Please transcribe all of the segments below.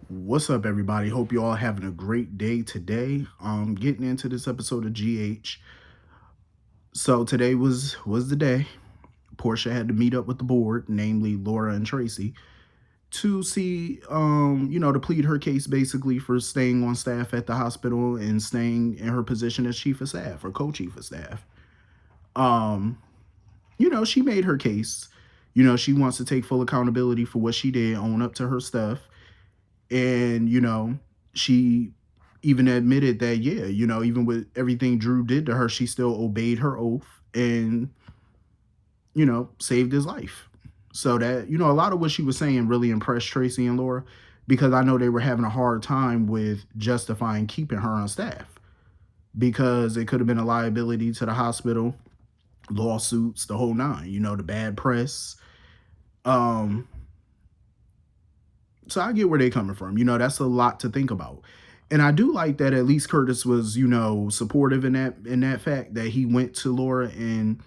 What's up, everybody? Hope you all having a great day today. Getting into this episode of GH. So today was the day. Portia had to meet up with the board, namely Laura and Tracy, to see, to plead her case basically for staying on staff at the hospital and staying in her position as chief of staff or co-chief of staff. Um, she made her case. She wants to take full accountability for what she did, own up to her stuff, and she even admitted that, yeah, even with everything Drew did to her, she still obeyed her oath and saved his life. So that, a lot of what she was saying really impressed Tracy and Laura, because I know they were having a hard time with justifying keeping her on staff, because it could have been a liability to the hospital, lawsuits, the whole nine, the bad press. um So I get where they're coming from. That's a lot to think about. And I do like that at least Curtis was, supportive in that fact that he went to Laura and,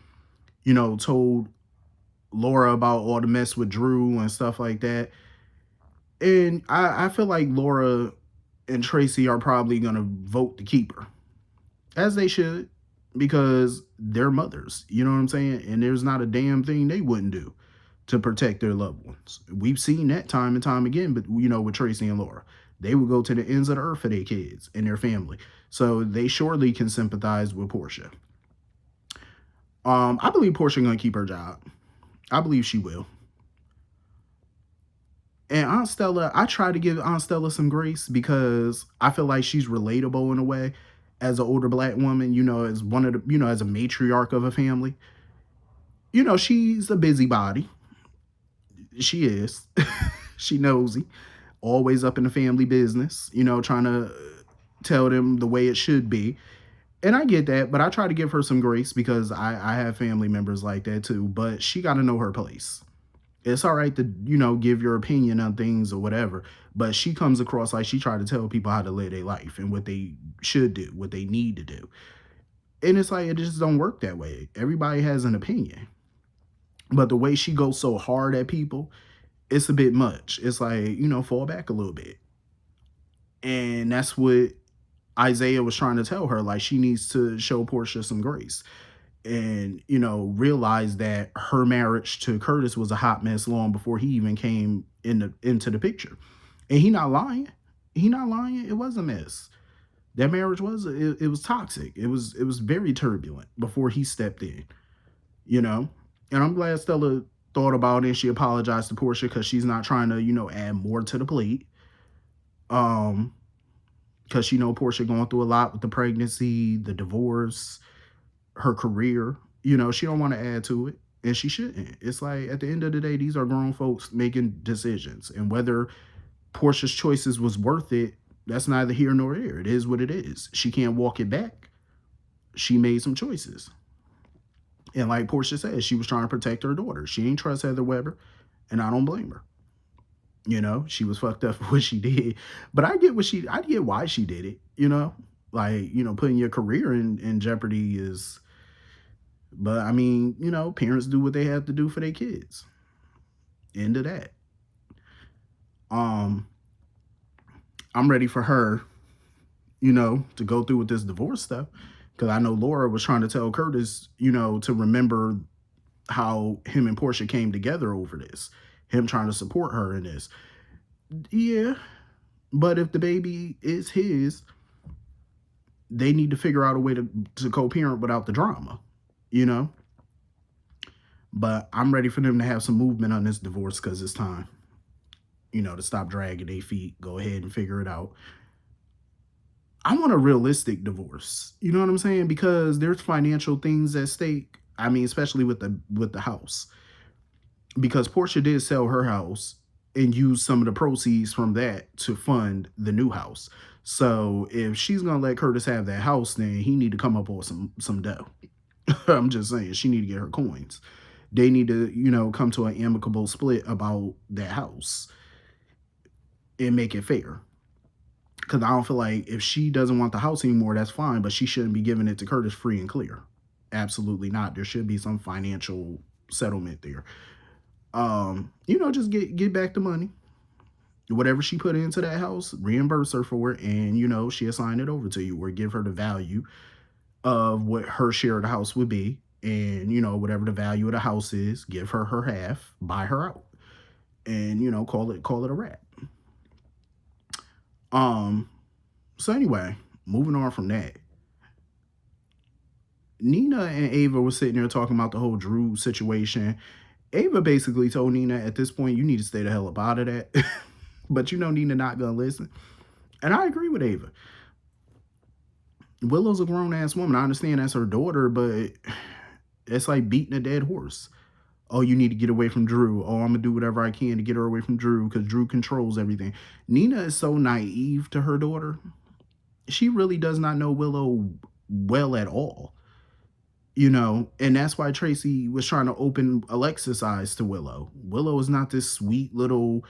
told Laura about all the mess with Drew and stuff like that. And I feel like Laura and Tracy are probably gonna vote to keep her. As they should, because they're mothers. You know what I'm saying? And there's not a damn thing they wouldn't do to protect their loved ones. We've seen that time and time again, but with Tracy and Laura, they would go to the ends of the earth for their kids and their family. So they surely can sympathize with Portia. I believe Portia gonna keep her job. I believe she will. And Aunt Stella, I try to give Aunt Stella some grace because I feel like she's relatable in a way as an older black woman, as one of the, as a matriarch of a family. She's a busybody. She is. She nosy, always up in the family business, trying to tell them the way it should be. And I get that, but I try to give her some grace because I have family members like that too. But she got to know her place. It's all right to, give your opinion on things or whatever. But she comes across like she tried to tell people how to live their life and what they should do, what they need to do. And it's like, it just don't work that way. Everybody has an opinion. But the way she goes so hard at people, it's a bit much. It's like, fall back a little bit. And that's what Isaiah was trying to tell her. Like, she needs to show Portia some grace and, realize that her marriage to Curtis was a hot mess long before he even came into the picture. And he not lying. He not lying. It was a mess. That marriage it was toxic. It was very turbulent before he stepped in, you know. And I'm glad Stella thought about it and she apologized to Portia because she's not trying to, add more to the plate. Because she know Portia going through a lot with the pregnancy, the divorce, her career. She don't want to add to it, and she shouldn't. It's like at the end of the day, these are grown folks making decisions, and whether Portia's choices was worth it, that's neither here nor there. It is what it is. She can't walk it back. She made some choices. And like Portia said, she was trying to protect her daughter. She ain't trust Heather Weber, and I don't blame her. She was fucked up for what she did. But I get why she did it. Like, putting your career in jeopardy is, but I mean, parents do what they have to do for their kids. End of that. Um, I'm ready for her, to go through with this divorce stuff. Cause I know Laura was trying to tell Curtis, to remember how him and Portia came together over this. Him trying to support her in this. Yeah. But if the baby is his, they need to figure out a way to co-parent without the drama, you know? But I'm ready for them to have some movement on this divorce because it's time, to stop dragging their feet, go ahead and figure it out. I want a realistic divorce. You know what I'm saying? Because there's financial things at stake. I mean, especially with the house. Because Portia did sell her house and use some of the proceeds from that to fund the new house. So if she's gonna let Curtis have that house, then he need to come up with some dough. I'm just saying, she need to get her coins. They need to, come to an amicable split about that house and make it fair. Because I don't feel like if she doesn't want the house anymore, that's fine, but she shouldn't be giving it to Curtis free and clear. Absolutely not. There should be some financial settlement there. Just get back the money. Whatever she put into that house, reimburse her for it, and you know, she'll sign it over to you or give her the value of what her share of the house would be. And you know, whatever the value of the house is, give her her half, buy her out, and you know, call it a wrap. Um, so anyway, moving on from that. Nina and Ava were sitting there talking about the whole Drew situation. Ava basically told Nina at this point, you need to stay the hell up out of that. But you know, Nina not gonna listen. And I agree with Ava. Willow's a grown ass woman. I understand that's her daughter, but it's like beating a dead horse. Oh, you need to get away from Drew. Oh, I'm gonna do whatever I can to get her away from Drew because Drew controls everything. Nina is so naive to her daughter. She really does not know Willow well at all. You know, and that's why Tracy was trying to open Alexis' eyes to Willow. Willow is not this sweet little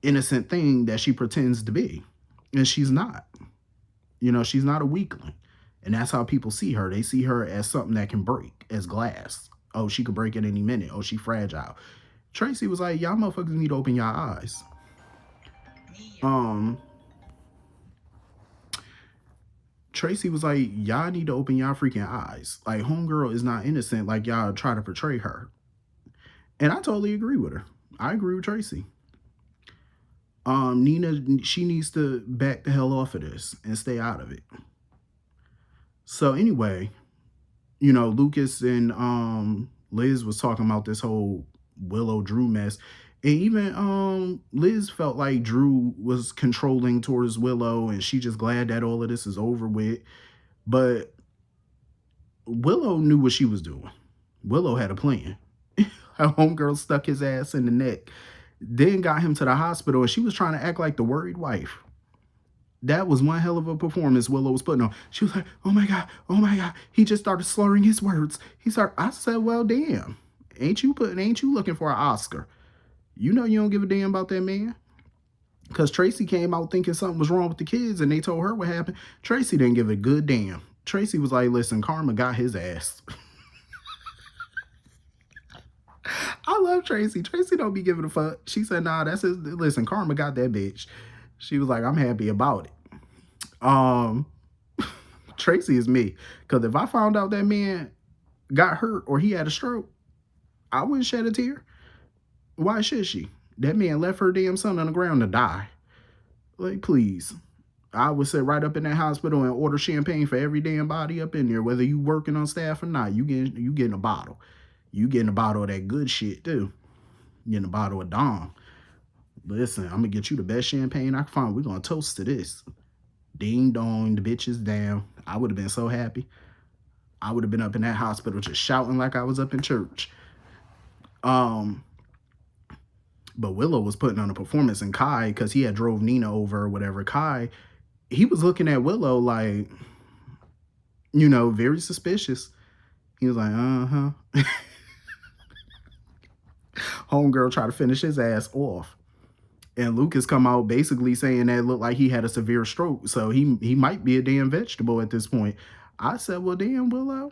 innocent thing that she pretends to be. And she's not. You know, she's not a weakling. And that's how people see her. They see her as something that can break, as glass. Oh, she could break at any minute. Oh, she fragile. Tracy was like, y'all motherfuckers need to open y'all eyes. Tracy was like, y'all need to open y'all freaking eyes. Like, homegirl is not innocent like y'all try to portray her. And I totally agree with her. I agree with Tracy. Nina, she needs to back the hell off of this and stay out of it. So anyway, you know, Lucas and Liz was talking about this whole Willow Drew mess. And even Liz felt like Drew was controlling towards Willow, and she just glad that all of this is over with. But Willow knew what she was doing. Willow had a plan. Her homegirl stuck his ass in the neck, then got him to the hospital, and she was trying to act like the worried wife. That was one hell of a performance Willow was putting on. She was like, oh my God, he just started slurring his words. I said, well, damn. Ain't you looking for an Oscar? You know you don't give a damn about that man. Because Tracy came out thinking something was wrong with the kids, and they told her what happened. Tracy didn't give a good damn. Tracy was like, listen, Karma got his ass. I love Tracy. Tracy don't be giving a fuck. She said, nah, that's his. Listen, Karma got that bitch. She was like, I'm happy about it. Tracy is me. Because if I found out that man got hurt or he had a stroke, I wouldn't shed a tear. Why should she? That man left her damn son on the ground to die. Like, please. I would sit right up in that hospital and order champagne for every damn body up in there, whether you working on staff or not. You getting a bottle. You getting a bottle of that good shit, too. You getting a bottle of Dom. Listen, I'm going to get you the best champagne I can find. We're going to toast to this. Ding dong, the bitch is down. I would have been so happy. I would have been up in that hospital just shouting like I was up in church. But Willow was putting on a performance, and Kai, because he had drove Nina over or whatever, Kai, he was looking at Willow like, you know, very suspicious. He was like, uh-huh. Homegirl tried to finish his ass off. And Lucas come out basically saying that it looked like he had a severe stroke. So he might be a damn vegetable at this point. I said, well, damn, Willow,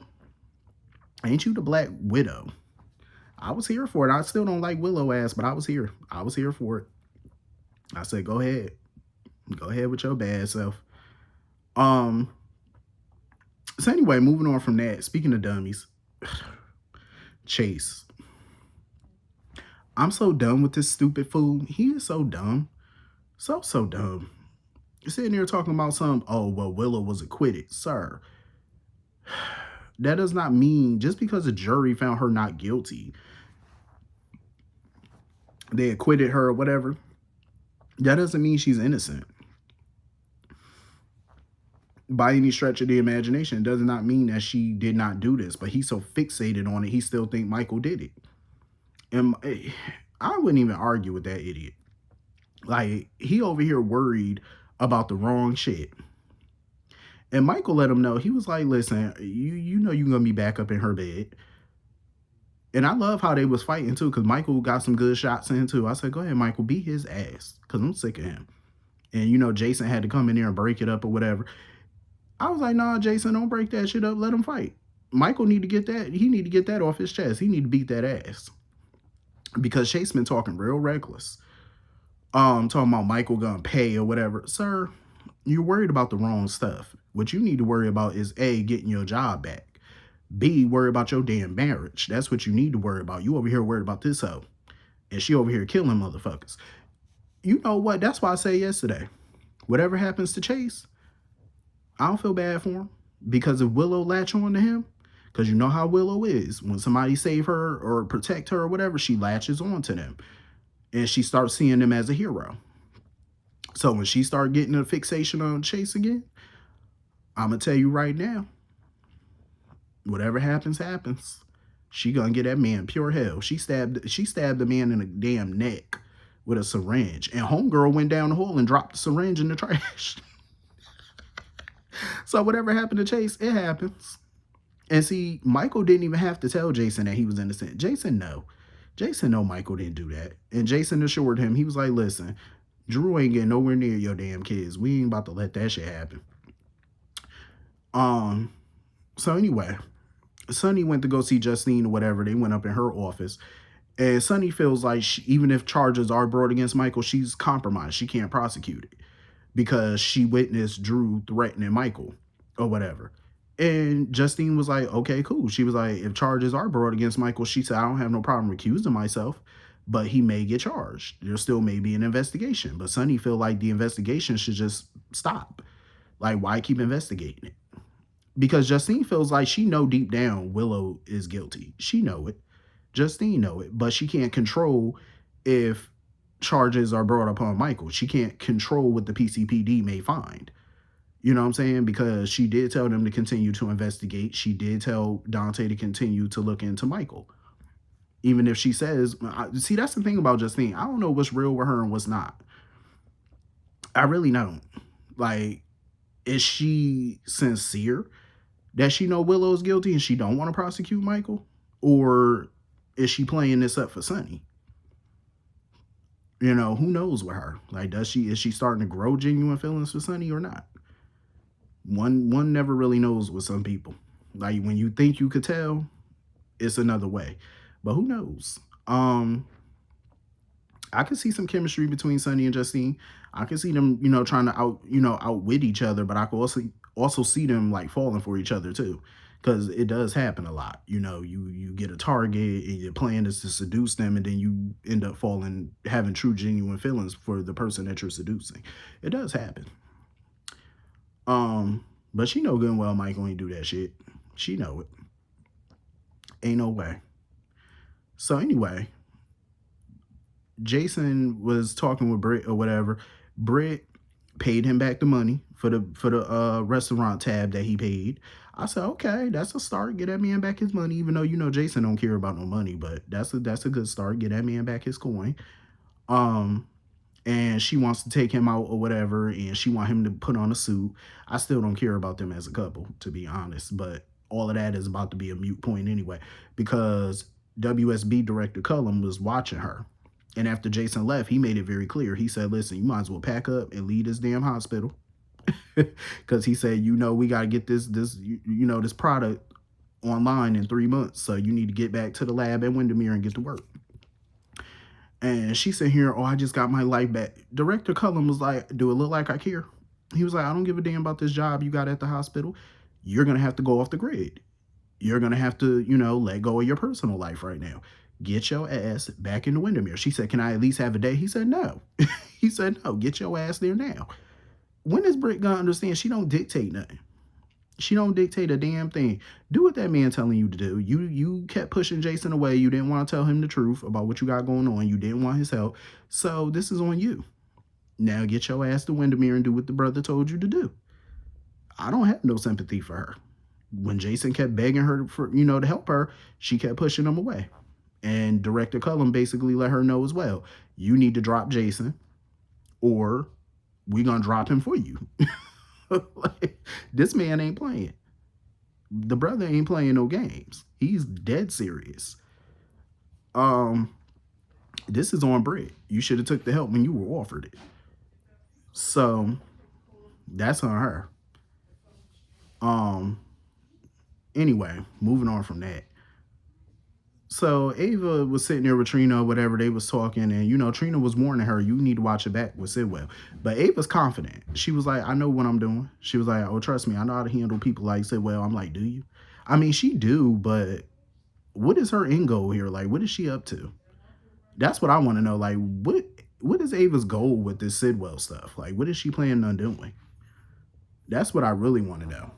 ain't you the Black Widow? I was here for it. I still don't like Willow ass, but I was here. I was here for it. I said, go ahead. Go ahead with your bad self. So anyway, moving on from that, speaking of dummies, Chase. I'm so done with this stupid fool. He is so dumb. So dumb. You're sitting here talking about oh, well, Willow was acquitted. Sir, that does not mean just because a jury found her not guilty, they acquitted her or whatever, that doesn't mean she's innocent. By any stretch of the imagination, it does not mean that she did not do this, but he's so fixated on it, he still think Michael did it. And I wouldn't even argue with that idiot. Like, he over here worried about the wrong shit. And Michael let him know. He was like, listen, you know you're going to be back up in her bed. And I love how they was fighting, too, because Michael got some good shots in, too. I said, go ahead, Michael, beat his ass, because I'm sick of him. And, you know, Jason had to come in there and break it up or whatever. I was like, nah, Jason, don't break that shit up. Let him fight. Michael need to get that. He need to get that off his chest. He need to beat that ass. Because Chase been talking real reckless. Talking about Michael gonna pay or whatever. Sir, you're worried about the wrong stuff. What you need to worry about is A, getting your job back. B, worry about your damn marriage. That's what you need to worry about. You over here worried about this hoe. And she over here killing motherfuckers. You know what? That's why I said yesterday. Whatever happens to Chase, I don't feel bad for him. Because if Willow latch on to him, because you know how Willow is. When somebody save her or protect her or whatever, she latches on to them. And she starts seeing them as a hero. So when she start getting a fixation on Chase again, I'm gonna tell you right now, whatever happens, happens. She gonna get that man pure hell. She stabbed the man in the damn neck with a syringe. And homegirl went down the hole and dropped the syringe in the trash. So whatever happened to Chase, it happens. And see, Michael didn't even have to tell Jason that he was innocent. Jason know Michael didn't do that. And Jason assured him, he was like, listen, Drew ain't getting nowhere near your damn kids. We ain't about to let that shit happen. So anyway, Sonny went to go see Justine or whatever. They went up in her office. And Sonny feels like even if charges are brought against Michael, she's compromised. She can't prosecute it because she witnessed Drew threatening Michael or whatever. And Justine was like, okay, cool. She was like, if charges are brought against Michael, she said, I don't have no problem recusing myself, but he may get charged. There still may be an investigation. But Sonny feel like the investigation should just stop. Like, why keep investigating it? Because Justine feels like she know deep down Willow is guilty. She know it. Justine know it, but she can't control if charges are brought upon Michael. She can't control what the PCPD may find. You know what I'm saying? Because she did tell them to continue to investigate. She did tell Dante to continue to look into Michael. Even if she says, see, that's the thing about Justine. I don't know what's real with her and what's not. I really don't. Like, is she sincere that she know Willow's guilty and she don't want to prosecute Michael? Or is she playing this up for Sonny? You know, who knows with her? Like, is she starting to grow genuine feelings for Sonny or not? One never really knows with some people. Like, when you think you could tell, it's another way. But who knows? I could see some chemistry between Sonny and Justine. I could see them, trying to outwit each other, but I could also see them like falling for each other too. Because it does happen a lot. You get a target and your plan is to seduce them, and then you end up having true, genuine feelings for the person that you're seducing. It does happen. But she know good and well Michael ain't do that shit. She know it. Ain't no way. So anyway, Jason was talking with Britt or whatever. Britt paid him back the money for the restaurant tab that he paid. I said, okay, that's a start. Get that man back his money, even though Jason don't care about no money, but that's a good start. Get that man back his coin. And she wants to take him out or whatever, and she want him to put on a suit. I still don't care about them as a couple, to be honest, but all of that is about to be a moot point anyway, because WSB director Cullum was watching her. And after Jason left, he made it very clear. He said, listen, you might as well pack up and leave this damn hospital. Because he said, we got to get this product online in 3 months. So you need to get back to the lab at Windermere and get to work. And she said here, I just got my life back. Director Cullum was like, do it look like I care? He was like, I don't give a damn about this job you got at the hospital. You're going to have to go off the grid. You're going to have to, let go of your personal life right now. Get your ass back into Windermere. She said, can I at least have a day? He said, no. He said, no, get your ass there now. When is Britt going to understand? She don't dictate nothing. She don't dictate a damn thing. Do what that man telling you to do. You kept pushing Jason away. You didn't want to tell him the truth about what you got going on. You didn't want his help. So this is on you. Now get your ass to Windermere and do what the brother told you to do. I don't have no sympathy for her. When Jason kept begging her for, to help her, she kept pushing him away. And Director Cullum basically let her know as well, you need to drop Jason or we're going to drop him for you. Like, this man ain't playing. The brother ain't playing no games. He's dead serious. This is on Britt. You should have took the help when you were offered it. So that's on her. Anyway, moving on from that. So Ava was sitting there with Trina or whatever. They was talking, and Trina was warning her, "You need to watch your back with Sidwell." But Ava's confident. She was like, "I know what I'm doing." She was like, "Oh, trust me, I know how to handle people like Sidwell." I'm like, "Do you?" I mean, she do, but what is her end goal here? Like, what is she up to? That's what I want to know. Like, what is Ava's goal with this Sidwell stuff? Like, what is she planning on doing? That's what I really want to know.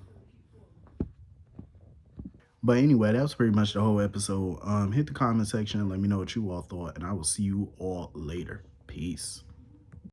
But anyway, that was pretty much the whole episode. Hit the comment section and let me know what you all thought, and I will see you all later. Peace.